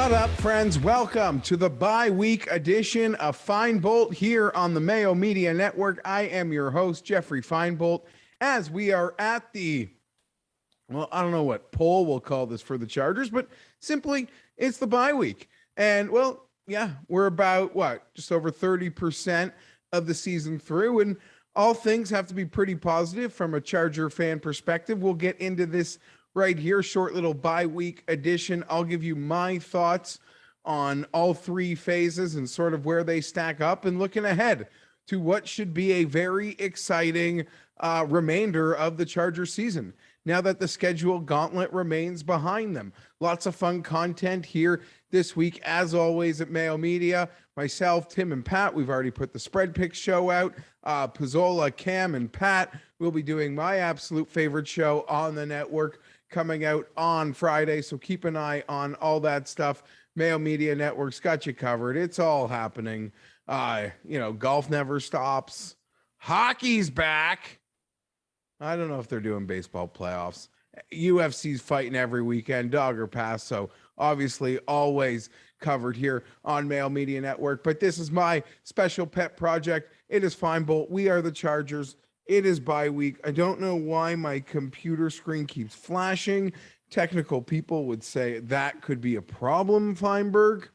What up, friends? Welcome to the bi-week edition of Fienbolt here on the Mayo Media Network. I am your host, Geoffrey Fienbolt, as we are at the, well, I don't know what poll we'll call this for the Chargers, but simply it's the bye week. And, well, yeah, we're about, just over 30% of the season through, and all things have to be pretty positive from a Charger fan perspective. We'll get into this right here, short little bye-week edition. I'll give you my thoughts on all three phases and sort of where they stack up, and looking ahead to what should be a very exciting remainder of the Charger season, now that the schedule gauntlet remains behind them. Lots of fun content here this week, as always, at Mayo Media. Myself, Tim, and Pat, we've already put the Spread Picks show out. Pizzola, Cam, and Pat will be doing my absolute favorite show on the network, coming out on Friday. So keep an eye on all that stuff. Mayo Media Network's got you covered. It's all happening. Golf never stops. Hockey's back. I don't know if they're doing baseball playoffs. UFC's fighting every weekend, dog or pass. So obviously always covered here on Mayo Media Network. But this is my special pet project. It is Fienbolt. We are the Chargers. It is bye week. I don't know why my computer screen keeps flashing. Technical people would say that could be a problem, Fienberg.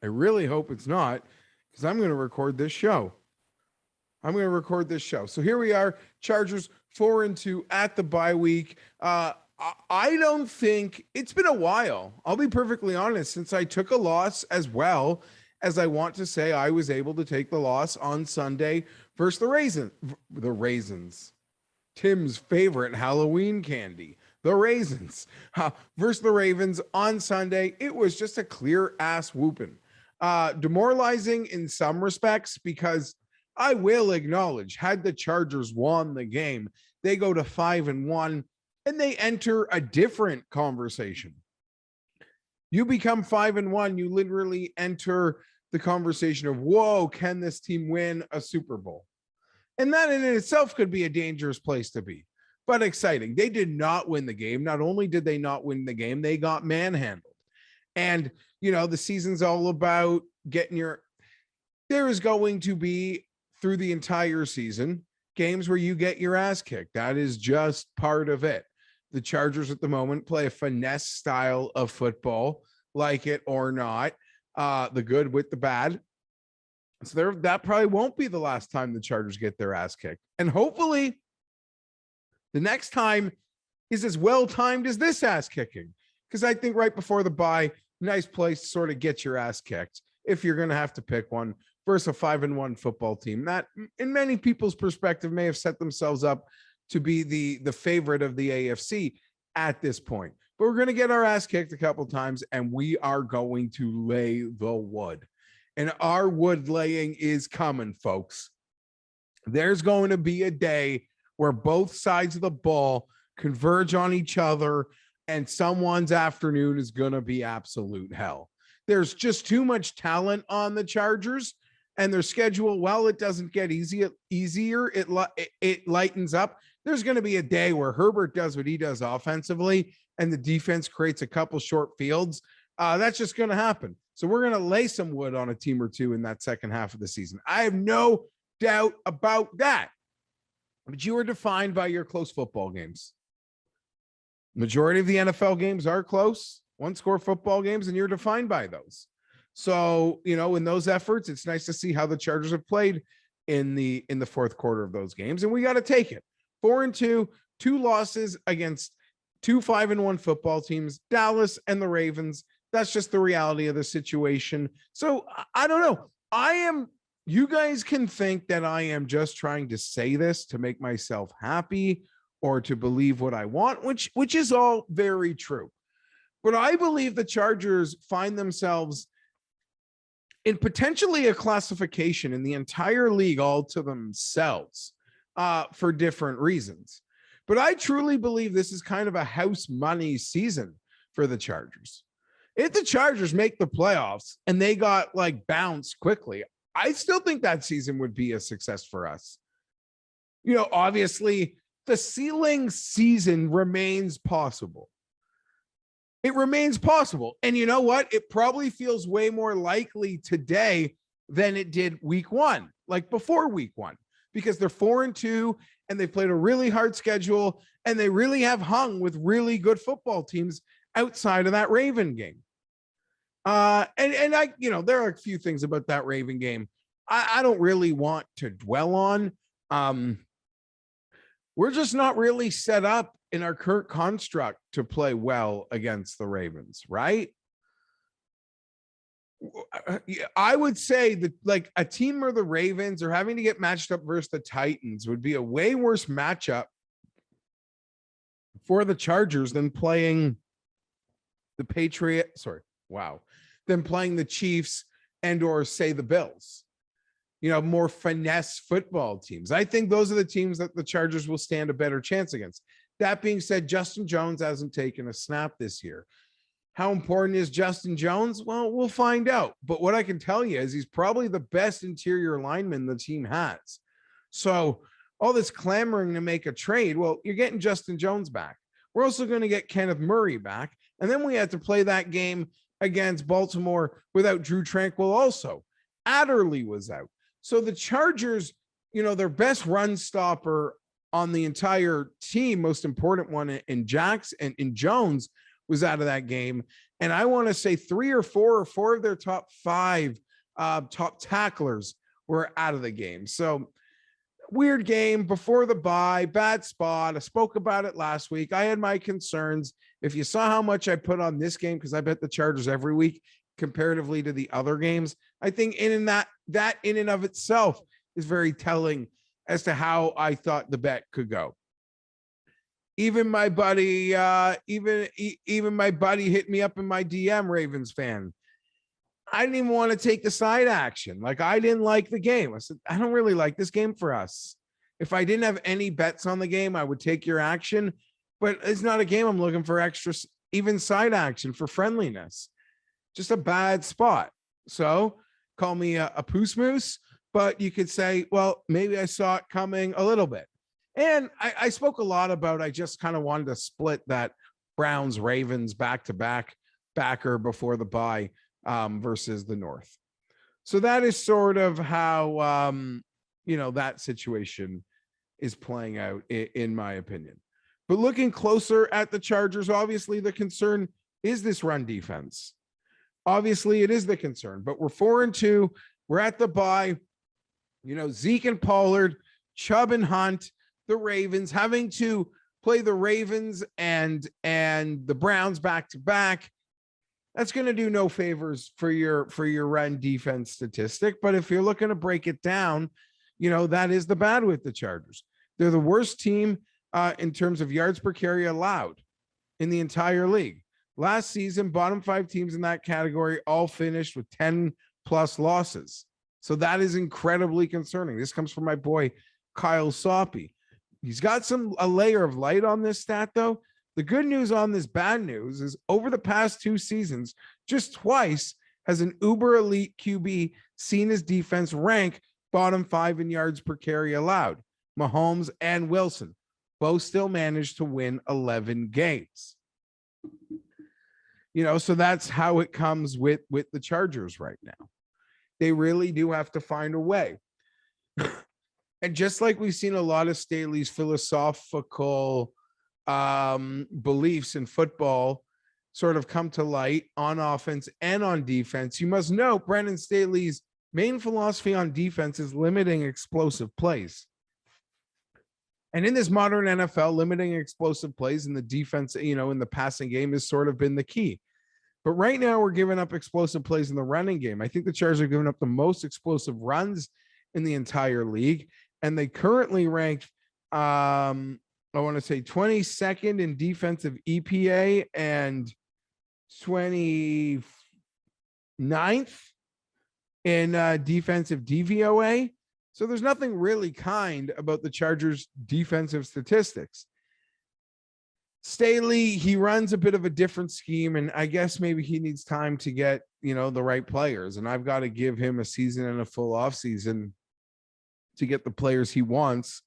I really hope it's not, because I'm going to record this show. So here we are, Chargers 4-2 at the bye week. I don't think it's been a while. I'll be perfectly honest, since I took a loss, as well as I want to say I was able to take the loss on Sunday versus the raisins, Tim's favorite Halloween candy, the raisins, versus the Ravens on Sunday. It was just a clear ass whooping. Demoralizing in some respects, because I will acknowledge, had the Chargers won the game, they go to 5-1 and they enter a different conversation. You become 5-1, you literally enter the conversation of, whoa, can this team win a Super Bowl? And that in itself could be a dangerous place to be, but exciting. They did not win the game. Not only did they not win the game, they got manhandled. And, the season's all about there is going to be, through the entire season, games where you get your ass kicked. That is just part of it. The Chargers at the moment play a finesse style of football, like it or not, the good with the bad. So that probably won't be the last time the Chargers get their ass kicked. And hopefully the next time is as well timed as this ass kicking, because I think right before the bye, nice place to sort of get your ass kicked if you're going to have to pick one, versus a 5-1 football team that, in many people's perspective, may have set themselves up to be the favorite of the AFC at this point. But we're going to get our ass kicked a couple times, and we are going to lay the wood. And our wood laying is coming, folks. There's going to be a day where both sides of the ball converge on each other, and someone's afternoon is going to be absolute hell. There's just too much talent on the Chargers, and their schedule, while it doesn't get easier, it lightens up. There's going to be a day where Herbert does what he does offensively, and the defense creates a couple short fields. That's just going to happen. So we're going to lay some wood on a team or two in that second half of the season. I have no doubt about that. But you are defined by your close football games. Majority of the NFL games are close, one-score football games, and you're defined by those. So, in those efforts, it's nice to see how the Chargers have played in the fourth quarter of those games, and we got to take it. 4-2, 2 losses against 2 5-1 football teams, Dallas and the Ravens. That's just the reality of the situation. So I don't know. You guys can think that I am just trying to say this to make myself happy or to believe what I want, which is all very true. But I believe the Chargers find themselves in potentially a classification in the entire league all to themselves for different reasons. But I truly believe this is kind of a house money season for the Chargers. If the Chargers make the playoffs and they got bounced quickly, I still think that season would be a success for us. Obviously the ceiling season remains possible. It remains possible. And you know what? It probably feels way more likely today than it did week one, like before week one, because they're 4-2 and they've played a really hard schedule and they really have hung with really good football teams outside of that Raven game. And I, there are a few things about that Raven game I don't really want to dwell on. We're just not really set up in our current construct to play well against the Ravens, right? I would say that like a team or the Ravens or having to get matched up versus the Titans would be a way worse matchup for the Chargers than playing the Patriots. Than playing the Chiefs and or say the Bills. More finesse football teams. I think those are the teams that the Chargers will stand a better chance against. That being said, Justin Jones hasn't taken a snap this year. How important is Justin Jones? Well, we'll find out. But what I can tell you is he's probably the best interior lineman the team has. So all this clamoring to make a trade, well, you're getting Justin Jones back. We're also going to get Kenneth Murray back. And then we had to play that game against Baltimore without Drew Tranquill also. Adderley was out. So the Chargers, their best run stopper on the entire team, most important one in Jax and in Jones was out of that game. And I want to say 3 or 4 of their top 5 top tacklers were out of the game. So weird game before the bye, bad spot. I spoke about it last week. I had my concerns. If you saw how much I put on this game, because I bet the Chargers every week comparatively to the other games, I think that in and of itself is very telling as to how I thought the bet could go. Even my buddy, even my buddy hit me up in my DM, Ravens fan. I didn't even want to take the side action. Like, I didn't like the game. I said, I don't really like this game for us. If I didn't have any bets on the game, I would take your action, but it's not a game I'm looking for extra, even side action for friendliness. Just a bad spot. So call me a poos moose, but you could say, well, maybe I saw it coming a little bit. And I spoke a lot about, I just kind of wanted to split that Browns Ravens back-to-back backer before the bye versus the North. So that is sort of how, that situation is playing out in my opinion. But looking closer at the Chargers, obviously the concern is this run defense. Obviously it is the concern, but we're 4-2. We're at the bye. Zeke and Pollard, Chubb and Hunt, the Ravens having to play the Ravens and the Browns back to back. That's going to do no favors for your run defense statistic. But if you're looking to break it down, that is the bad with the Chargers. They're the worst team in terms of yards per carry allowed in the entire league. Last season, bottom 5 teams in that category all finished with 10 plus losses. So that is incredibly concerning. This comes from my boy, Kyle Soppy. He's got a layer of light on this stat though. The good news on this bad news is over the past 2 seasons, just twice has an uber elite QB seen his defense rank bottom 5 in yards per carry allowed. Mahomes and Wilson both still managed to win 11 games. So that's how it comes with the Chargers right now. They really do have to find a way. And just like we've seen a lot of Staley's philosophical beliefs in football sort of come to light on offense and on defense, you must note Brandon Staley's main philosophy on defense is limiting explosive plays. And in this modern NFL, limiting explosive plays in the defense, in the passing game has sort of been the key. But right now we're giving up explosive plays in the running game. I think the Chargers are giving up the most explosive runs in the entire league. And they currently ranked, I want to say 22nd in defensive EPA and 29th in defensive DVOA. So there's nothing really kind about the Chargers' defensive statistics. Staley, he runs a bit of a different scheme, and I guess maybe he needs time to get, the right players. And I've got to give him a season and a full offseason to get the players he wants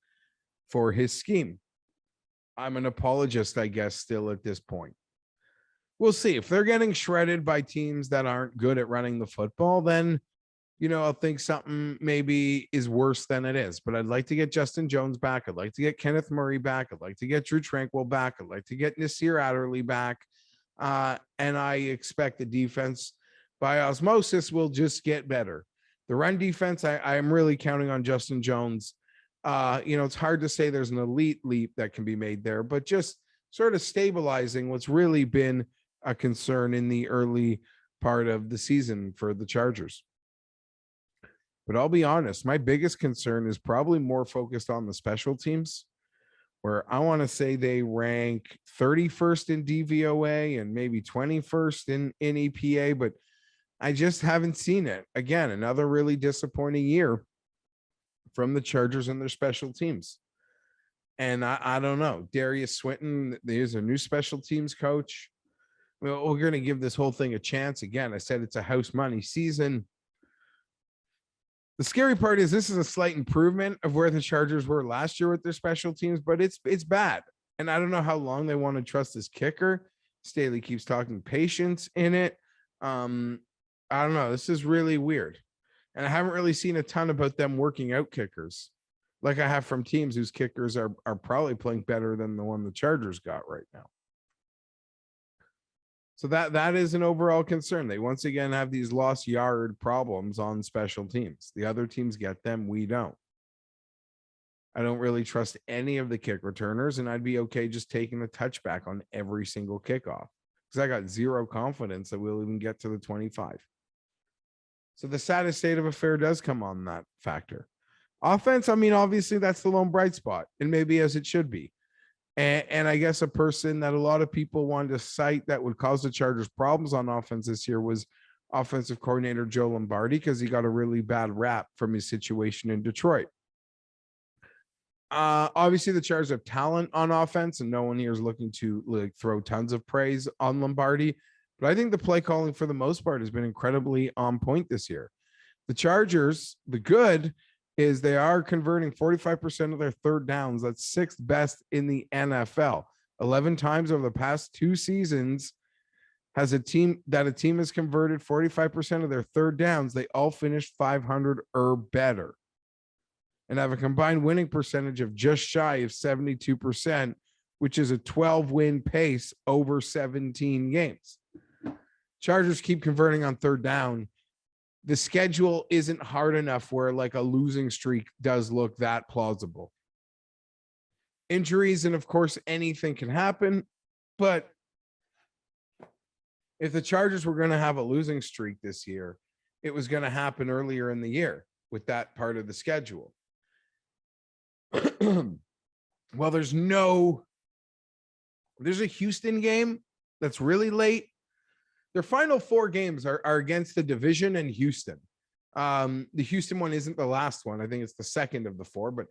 for his scheme. I'm an apologist, I guess, still at this point. we'll see. If they're getting shredded by teams that aren't good at running the football, then I'll think something maybe is worse than it is. But I'd like to get Justin Jones back. I'd like to get Kenneth Murray back. I'd like to get Drew Tranquil back. I'd like to get Nasir Adderley back. And I expect the defense by osmosis will just get better. The run defense, I am really counting on Justin Jones. It's hard to say there's an elite leap that can be made there, but just sort of stabilizing what's really been a concern in the early part of the season for the Chargers. But I'll be honest, my biggest concern is probably more focused on the special teams, where I want to say they rank 31st in DVOA and maybe 21st in EPA, but I just haven't seen it. Again, another really disappointing year from the Chargers and their special teams. And I don't know. Darius Swinton, there's a new special teams coach. Well, we're going to give this whole thing a chance. Again, I said it's a house money season. The scary part is this is a slight improvement of where the Chargers were last year with their special teams, but it's bad. And I don't know how long they want to trust this kicker. Staley keeps talking patience in it. I don't know. This is really weird. And I haven't really seen a ton about them working out kickers like I have from teams whose kickers are probably playing better than the one the Chargers got right now. So that is an overall concern. They once again have these lost yard problems on special teams. The other teams get them. We don't. I don't really trust any of the kick returners, and I'd be okay just taking the touchback on every single kickoff because I got zero confidence that we'll even get to the 25. So the saddest state of affair does come on that factor. Offense, I mean, obviously that's the lone bright spot, and maybe as it should be. And I guess a person that a lot of people wanted to cite that would cause the Chargers problems on offense this year was offensive coordinator Joe Lombardi, because he got a really bad rap from his situation in Detroit. Obviously, the Chargers have talent on offense, and no one here is looking to throw tons of praise on Lombardi. But I think the play calling for the most part has been incredibly on point this year. The Chargers, the good is they are converting 45% of their third downs. That's sixth best in the NFL. 11 times over the past 2 seasons has a team has converted 45% of their third downs. They all finished 500 or better and have a combined winning percentage of just shy of 72%, which is a 12-win pace over 17 games. Chargers keep converting on third down. The schedule isn't hard enough where like a losing streak does look that plausible. Injuries, and of course, anything can happen. But if the Chargers were going to have a losing streak this year, it was going to happen earlier in the year with that part of the schedule. Well, there's a Houston game that's really late. Their final 4 games are against the division and Houston. The Houston one isn't the last one. I think it's the second of the 4. But,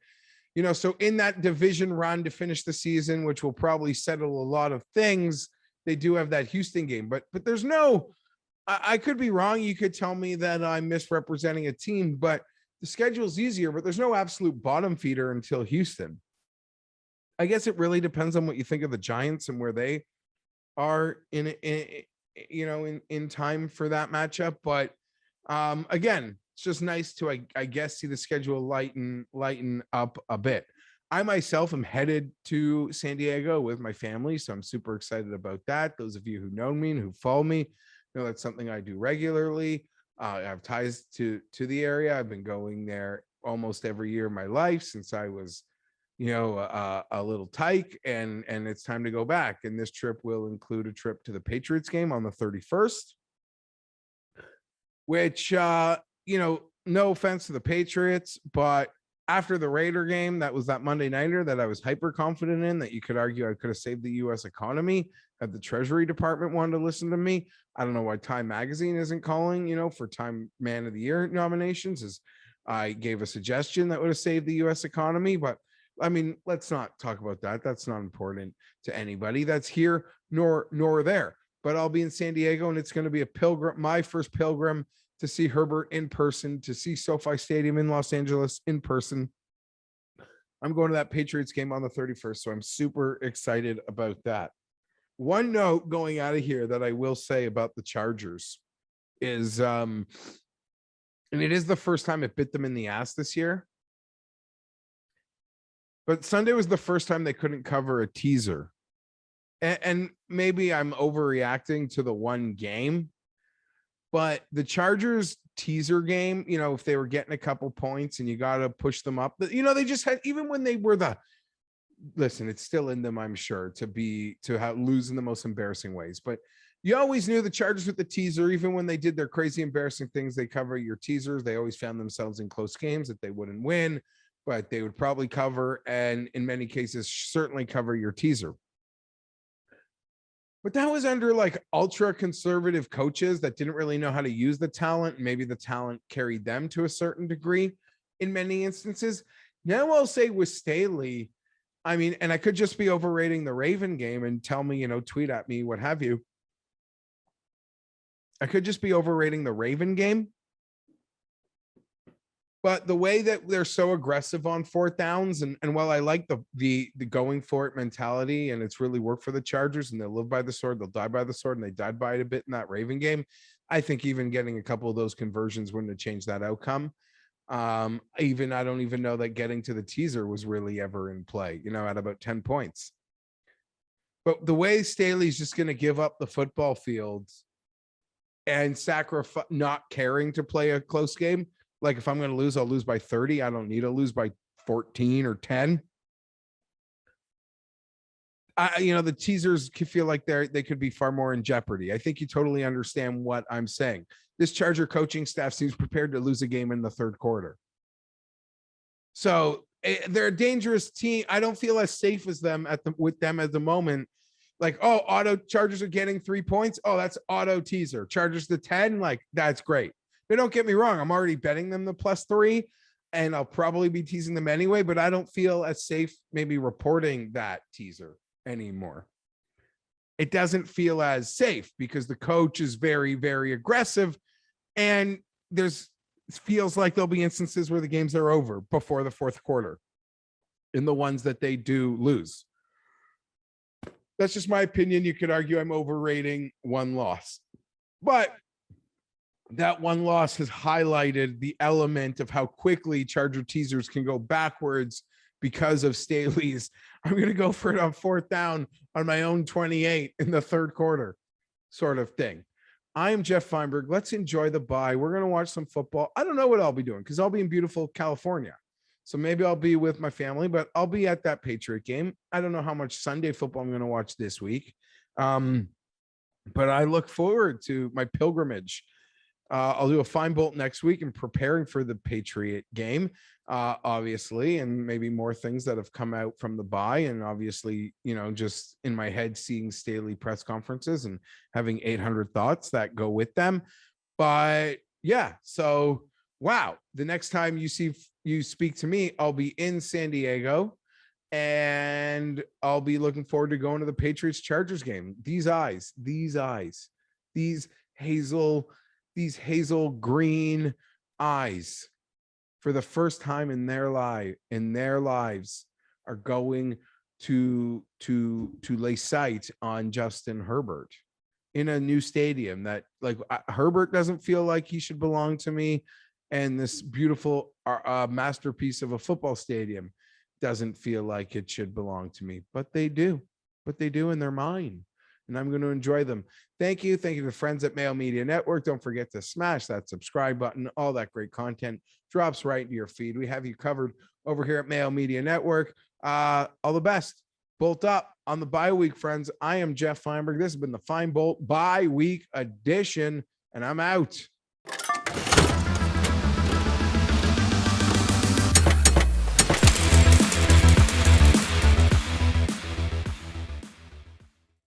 so in that division run to finish the season, which will probably settle a lot of things, they do have that Houston game. But there's I could be wrong. You could tell me that I'm misrepresenting a team, but the schedule's easier, but there's no absolute bottom feeder until Houston. I guess it really depends on what you think of the Giants and where they are in time for that matchup. But again, it's just nice to, I guess, see the schedule lighten up a bit. I myself am headed to San Diego with my family, so I'm super excited about that. Those of you who know me and who follow me know that's something I do regularly. I have ties to the area. I've been going there almost every year of my life since I was a little tyke, and it's time to go back. And this trip will include a trip to the Patriots game on the 31st, which, no offense to the Patriots, but after the Raider game, that was that Monday nighter that I was hyper confident in, that you could argue I could have saved the U.S. economy had the Treasury Department wanted to listen to me. I don't know why Time Magazine isn't calling, for Time Man of the Year nominations, as I gave a suggestion that would have saved the U.S. economy. But I mean, let's not talk about that. That's not important to anybody. That's here nor there. But I'll be in San Diego, and it's going to be my first pilgrim to see Herbert in person, to see SoFi Stadium in Los Angeles in person. I'm going to that Patriots game on the 31st, so I'm super excited about that. one note going out of here that I will say about the Chargers is, and it is the first time it bit them in the ass this year, but Sunday was the first time they couldn't cover a teaser. And maybe I'm overreacting to the one game, but the Chargers teaser game, if they were getting a couple points and you got to push them up, they just had, even when they were listen, it's still in them, I'm sure, to lose in the most embarrassing ways, but you always knew the Chargers with the teaser, even when they did their crazy embarrassing things, they cover your teasers. They always found themselves in close games that they wouldn't win, but they would probably cover, and in many cases, certainly cover your teaser. But that was under like ultra conservative coaches that didn't really know how to use the talent. Maybe the talent carried them to a certain degree in many instances. Now I'll say with Staley, I mean, and I could just be overrating the Raven game and tell me, tweet at me, what have you. I could just be overrating the Raven game. But the way that they're so aggressive on fourth downs, and while I like the going for it mentality, and it's really worked for the Chargers, and they'll live by the sword, they'll die by the sword, and they died by it a bit in that Raven game. I think even getting a couple of those conversions wouldn't have changed that outcome. I don't even know that getting to the teaser was really ever in play, at about 10 points. But the way Staley's just going to give up the football field and sacrifice not caring to play a close game. Like if I'm going to lose, I'll lose by 30. I don't need to lose by 14 or 10. The teasers could feel like they could be far more in jeopardy. I think you totally understand what I'm saying. This Charger coaching staff seems prepared to lose a game in the third quarter. So they're a dangerous team. I don't feel as safe as them with them at the moment. Like, oh, auto Chargers are getting 3 points. Oh, that's auto teaser. Chargers to 10. Like, that's great. But don't get me wrong. I'm already betting them the +3, and I'll probably be teasing them anyway, but I don't feel as safe maybe reporting that teaser anymore. It doesn't feel as safe because the coach is very, very aggressive, and it feels like there'll be instances where the games are over before the fourth quarter in the ones that they do lose. That's just my opinion. You could argue I'm overrating one loss, but that one loss has highlighted the element of how quickly Charger teasers can go backwards because of Staley's. I'm going to go for it on fourth down on my own 28 in the third quarter sort of thing. I am Geoff Fienberg. Let's enjoy the bye. We're going to watch some football. I don't know what I'll be doing because I'll be in beautiful California. So maybe I'll be with my family, but I'll be at that Patriot game. I don't know how much Sunday football I'm going to watch this week. But I look forward to my pilgrimage. I'll do a Fienbolt next week and preparing for the Patriot game, obviously, and maybe more things that have come out from the bye. And obviously, just in my head, seeing Staley press conferences and having 800 thoughts that go with them. But yeah, so wow, the next time you speak to me, I'll be in San Diego, and I'll be looking forward to going to the Patriots Chargers game. These hazel green eyes for the first time in their lives are going to lay sight on Justin Herbert in a new stadium that, like, Herbert doesn't feel like he should belong to me, and this beautiful masterpiece of a football stadium doesn't feel like it should belong to me, but they do, and they're mine. And I'm going to enjoy them. Thank you. Thank you to friends at Mayo Media Network. Don't forget to smash that subscribe button. All that great content drops right into your feed. We have you covered over here at Mayo Media Network. All the best. Bolt up on the bye week, friends. I am Geoff Fienberg. This has been the Fienbolt bye week edition, and I'm out.